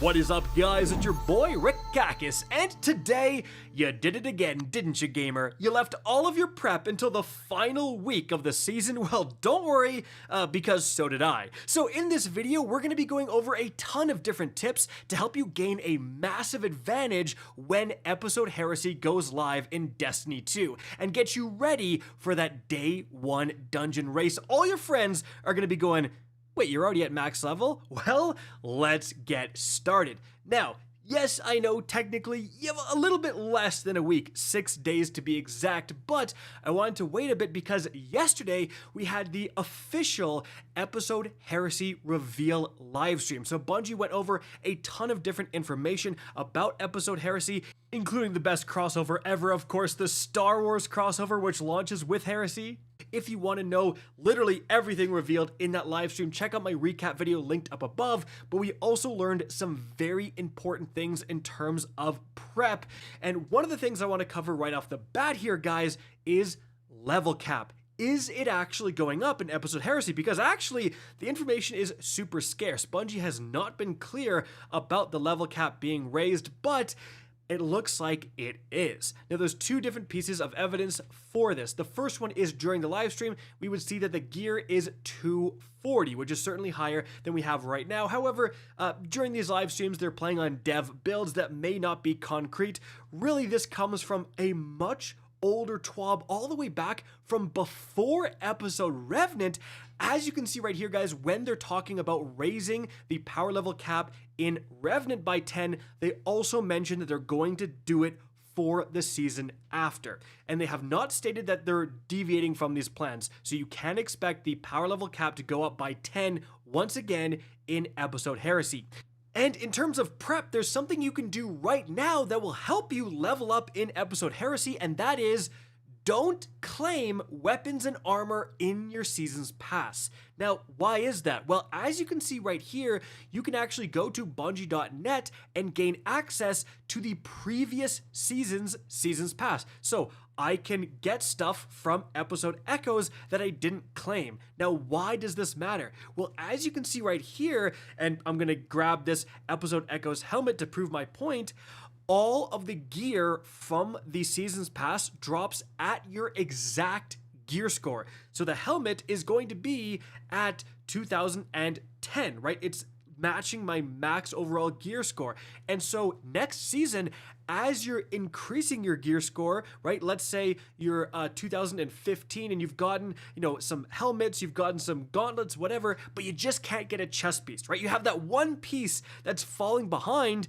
What is up, guys? It's your boy Rick Kakis, and today you did it again, didn't you, gamer? You left all of your prep until the final week of the season. Well, don't worry, because so did I. So in this video, we're going to be going over a ton of different tips to help you gain a massive advantage when Episode Heresy goes live in Destiny 2, and get you ready for that day one dungeon race. All your friends are going to be going, wait, you're already at max level? Well, let's get started. Now, yes, I know technically you have a little bit less than a week, 6 days to be exact, but I wanted to wait a bit because yesterday we had the official Episode Heresy reveal livestream. So Bungie went over a ton of different information about Episode Heresy, including the best crossover ever, of course, the Star Wars crossover, which launches with Heresy. If you want to know literally everything revealed in that live stream, check out my recap video linked up above. But we also learned some very important things in terms of prep. And one of the things I want to cover right off the bat here, guys, is level cap. Is it actually going up in Episode Heresy? Because actually, the information is super scarce. Bungie has not been clear about the level cap being raised, but it looks like it is. Now, there's two different pieces of evidence for this. The first one is during the live stream, we would see that the gear is 240, which is certainly higher than we have right now. However, during these live streams, they're playing on dev builds that may not be concrete. Really, this comes from a much older TWAB all the way back from before episode Revenant. As you can see right here, guys, when they're talking about raising the power level cap in Revenant by 10, they also mentioned that they're going to do it for the season after. And they have not stated that they're deviating from these plans. So you can expect the power level cap to go up by 10 once again in Episode Heresy. And in terms of prep, there's something you can do right now that will help you level up in Episode Heresy, and that is don't claim weapons and armor in your season's pass. Now, why is that? Well, as you can see right here, you can actually go to Bungie.net and gain access to the previous season's pass. So I can get stuff from Episode Echoes that I didn't claim. Now, why does this matter? Well, as you can see right here, and I'm going to grab this Episode Echoes helmet to prove my point, all of the gear from the season's pass drops at your exact gear score. So the helmet is going to be at 2010, right? It's matching my max overall gear score. And so next season, as you're increasing your gear score, right? Let's say you're 2015 and you've gotten, some helmets, you've gotten some gauntlets, whatever, but you just can't get a chest piece, right? You have that one piece that's falling behind.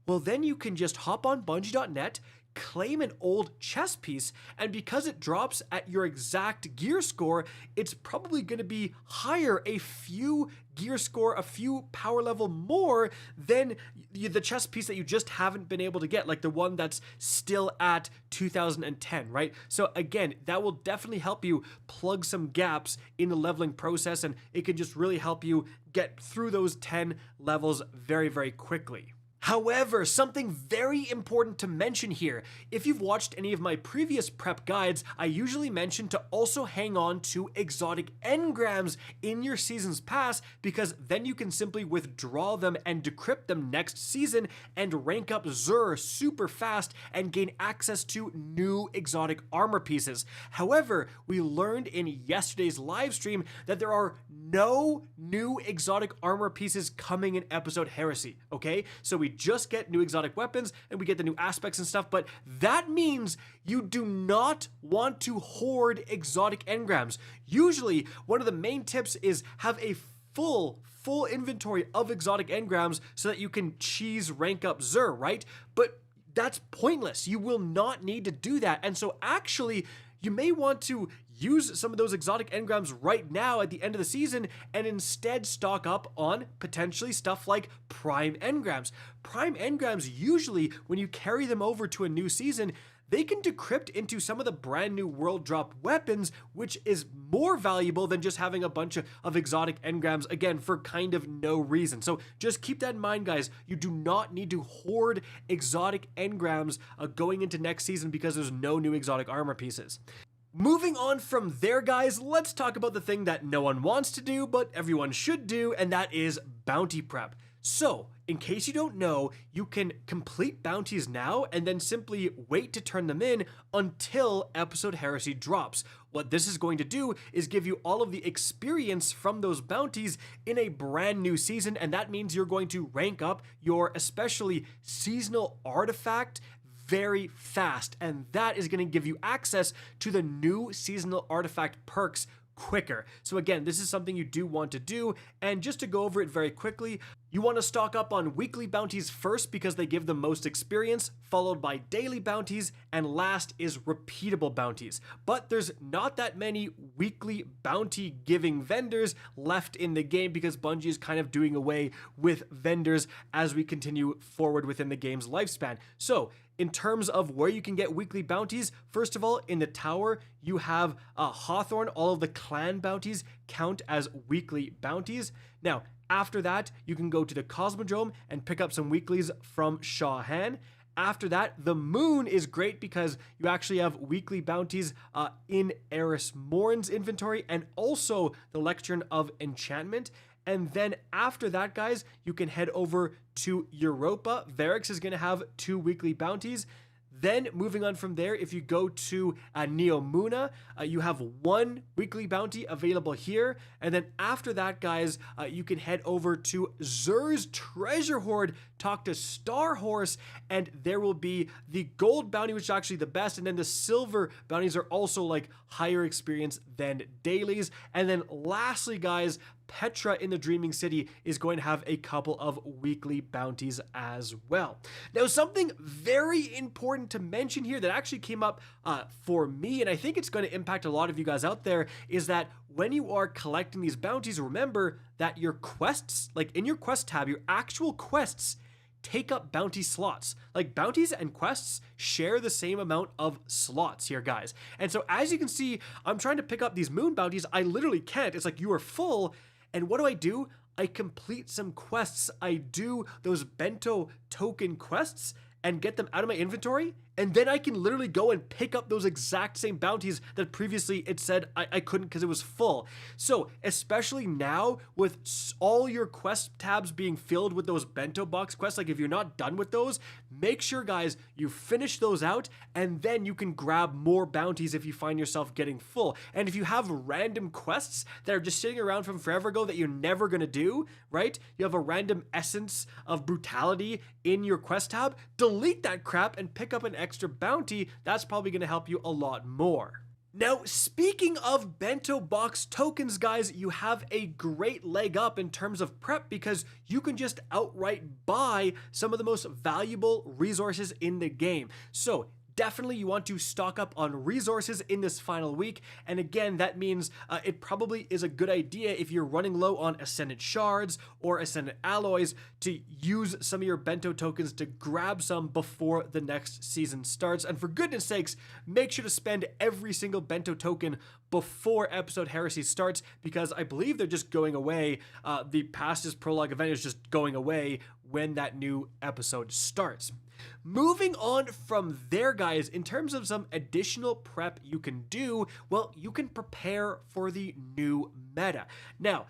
Well, then you can just hop on Bungie.net, claim an old chest piece, and because it drops at your exact gear score, it's probably going to be higher, a few gear score, a few power level more than the chest piece that you just haven't been able to get, like the one that's still at 2010, right? So again, that will definitely help you plug some gaps in the leveling process, and it can just really help you get through those 10 levels very, very quickly. However, something very important to mention here, if you've watched any of my previous prep guides, I usually mention to also hang on to exotic engrams in your season's pass, because then you can simply withdraw them and decrypt them next season and rank up Xur super fast and gain access to new exotic armor pieces. However, we learned in yesterday's live stream that there are no new exotic armor pieces coming in Episode Heresy, okay? So we just get new exotic weapons and we get the new aspects and stuff, but that means you do not want to hoard exotic engrams. Usually, one of the main tips is have a full inventory of exotic engrams so that you can cheese rank up Xur, right? But that's pointless. You will not need to do that. And so actually, you may want to use some of those exotic engrams right now at the end of the season and instead stock up on potentially stuff like prime engrams. Prime engrams, usually when you carry them over to a new season, they can decrypt into some of the brand new world drop weapons, which is more valuable than just having a bunch of exotic engrams, again, for kind of no reason. So just keep that in mind, guys. You do not need to hoard exotic engrams going into next season because there's no new exotic armor pieces. Moving on from there, guys, let's talk about the thing that no one wants to do, but everyone should do, and that is bounty prep. So, in case you don't know, you can complete bounties now and then simply wait to turn them in until episode Heresy drops. What this is going to do is give you all of the experience from those bounties in a brand new season, and that means you're going to rank up your especially seasonal artifact very fast, and that is going to give you access to the new seasonal artifact perks quicker. So again, this is something you do want to do, and just to go over it very quickly, you want to stock up on weekly bounties first because they give the most experience, followed by daily bounties, and last is repeatable bounties. But there's not that many weekly bounty giving vendors left in the game because Bungie is kind of doing away with vendors as we continue forward within the game's lifespan. So in terms of where you can get weekly bounties, first of all, in the tower, you have Hawthorne. All of the clan bounties count as weekly bounties. Now, after that, you can go to the Cosmodrome and pick up some weeklies from Shah Han. After that, the Moon is great because you actually have weekly bounties in Eris Morn's inventory and also the Lectern of Enchantment. And then after that, guys, you can head over to Europa. Varix is going to have 2 weekly bounties. Then moving on from there, if you go to Neomuna, you have 1 weekly bounty available here. And then after that, guys, you can head over to Zur's Treasure Hoard, talk to Starhorse, and there will be the gold bounty, which is actually the best. And then the silver bounties are also like higher experience than dailies. And then lastly, guys, Petra in the Dreaming City is going to have a couple of weekly bounties as well. Now, something very important to mention here that actually came up for me, and I think it's going to impact a lot of you guys out there, is that when you are collecting these bounties, remember that your quests, like in your quest tab, your actual quests take up bounty slots. Like bounties and quests share the same amount of slots here, guys. And so as you can see, I'm trying to pick up these moon bounties. I literally can't. It's like you are full. And what do? I complete some quests. I do those bento token quests and get them out of my inventory, and then I can literally go and pick up those exact same bounties that previously it said I couldn't because it was full. So especially now with all your quest tabs being filled with those bento box quests, like if you're not done with those, make sure, guys, you finish those out, and then you can grab more bounties if you find yourself getting full. And if you have random quests that are just sitting around from forever ago that you're never gonna do, right? You have a random essence of brutality in your quest tab, delete that crap and pick up an extra bounty. That's probably going to help you a lot more. Now, speaking of bento box tokens, guys, you have a great leg up in terms of prep because you can just outright buy some of the most valuable resources in the game. So definitely you want to stock up on resources in this final week. And again, that means it probably is a good idea if you're running low on Ascendant Shards or Ascendant Alloys to use some of your bento tokens to grab some before the next season starts. And for goodness sakes, make sure to spend every single bento token before episode Heresy starts, because I believe they're just going away. The Past's Prologue event is just going away when that new episode starts. Moving on from there, guys, in terms of some additional prep you can do, well, you can prepare for the new meta. Now,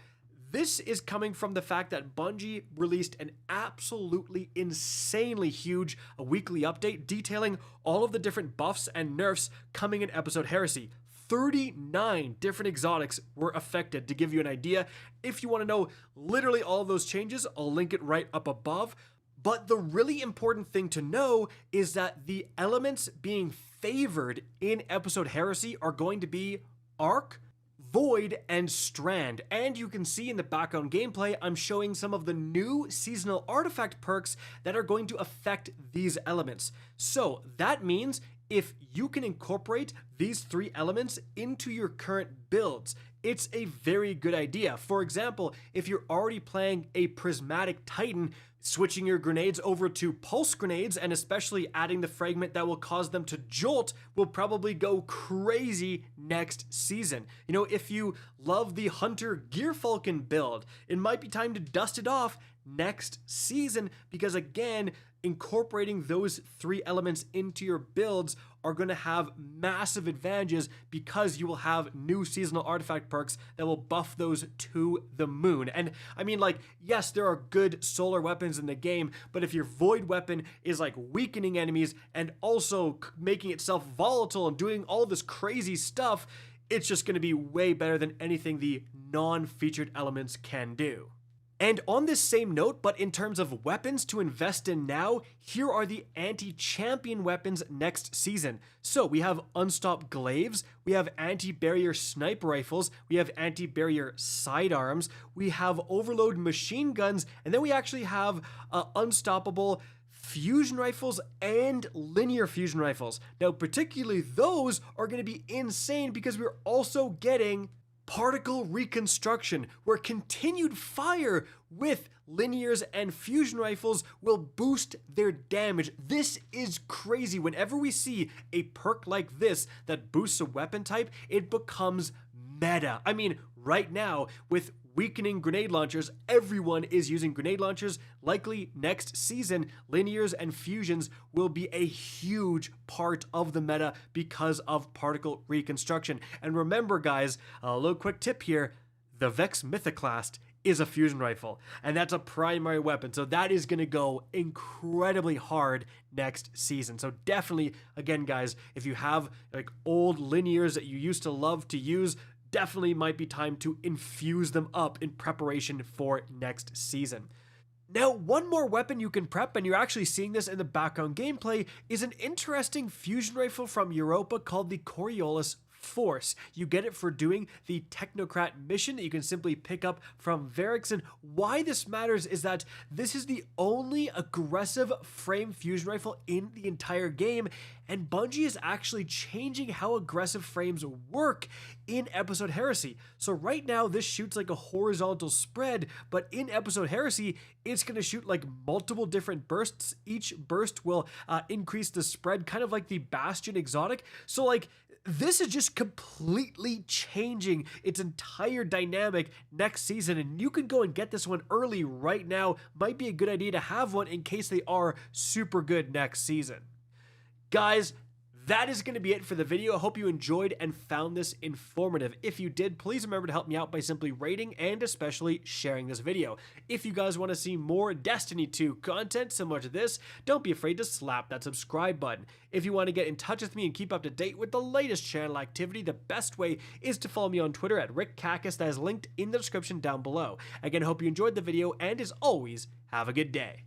this is coming from the fact that Bungie released an absolutely insanely huge weekly update detailing all of the different buffs and nerfs coming in episode Heresy. 39 different exotics were affected. To give you an idea, if you want to know literally all of those changes, I'll link it right up above. But the really important thing to know is that the elements being favored in episode Heresy are going to be Arc, Void, and Strand. And you can see in the background gameplay, I'm showing some of the new seasonal artifact perks that are going to affect these elements. So that means if you can incorporate these 3 elements into your current builds, it's a very good idea. For example, if you're already playing a Prismatic Titan, switching your grenades over to pulse grenades and especially adding the fragment that will cause them to jolt will probably go crazy next season. You know, if you love the Hunter Gear Falcon build, it might be time to dust it off next season, because again, incorporating those 3 elements into your builds are going to have massive advantages, because you will have new seasonal artifact perks that will buff those to the moon. And I mean, like, yes, there are good solar weapons in the game, but if your void weapon is like weakening enemies and also making itself volatile and doing all this crazy stuff, it's just going to be way better than anything the non-featured elements can do. And on this same note, but in terms of weapons to invest in now, here are the anti-champion weapons next season. So we have Unstopped Glaives, we have anti-barrier sniper rifles, we have anti-barrier sidearms, we have overload machine guns, and then we actually have unstoppable fusion rifles and linear fusion rifles. Now, particularly those are going to be insane, because we're also getting particle reconstruction, where continued fire with linears and fusion rifles will boost their damage. This is crazy. Whenever we see a perk like this that boosts a weapon type, it becomes meta. I mean, right now, with weakening grenade launchers, everyone is using grenade launchers. Likely next season, linears and fusions will be a huge part of the meta because of particle reconstruction. And remember, guys, a little quick tip here, the Vex Mythoclast is a fusion rifle, and that's a primary weapon, so that is going to go incredibly hard next season. So definitely, again, guys, if you have like old linears that you used to love to use, definitely might be time to infuse them up in preparation for next season. Now, one more weapon you can prep, and you're actually seeing this in the background gameplay, is an interesting fusion rifle from Europa called the Coriolis Force. You get it for doing the Technocrat mission that you can simply pick up from Varix. And why this matters is that this is the only aggressive frame fusion rifle in the entire game, and Bungie is actually changing how aggressive frames work in Episode Heresy. So right now this shoots like a horizontal spread, but in Episode Heresy it's going to shoot like multiple different bursts. Each burst will increase the spread, kind of like the Bastion exotic. So like, this is just completely changing its entire dynamic next season, and you can go and get this one early right now. Might be a good idea to have one in case they are super good next season. Guys, that is going to be it for the video. I hope you enjoyed and found this informative. If you did, please remember to help me out by simply rating and especially sharing this video. If you guys want to see more Destiny 2 content similar to this, don't be afraid to slap that subscribe button. If you want to get in touch with me and keep up to date with the latest channel activity, the best way is to follow me on Twitter at RickKakis. That is linked in the description down below. Again, I hope you enjoyed the video, and as always, have a good day.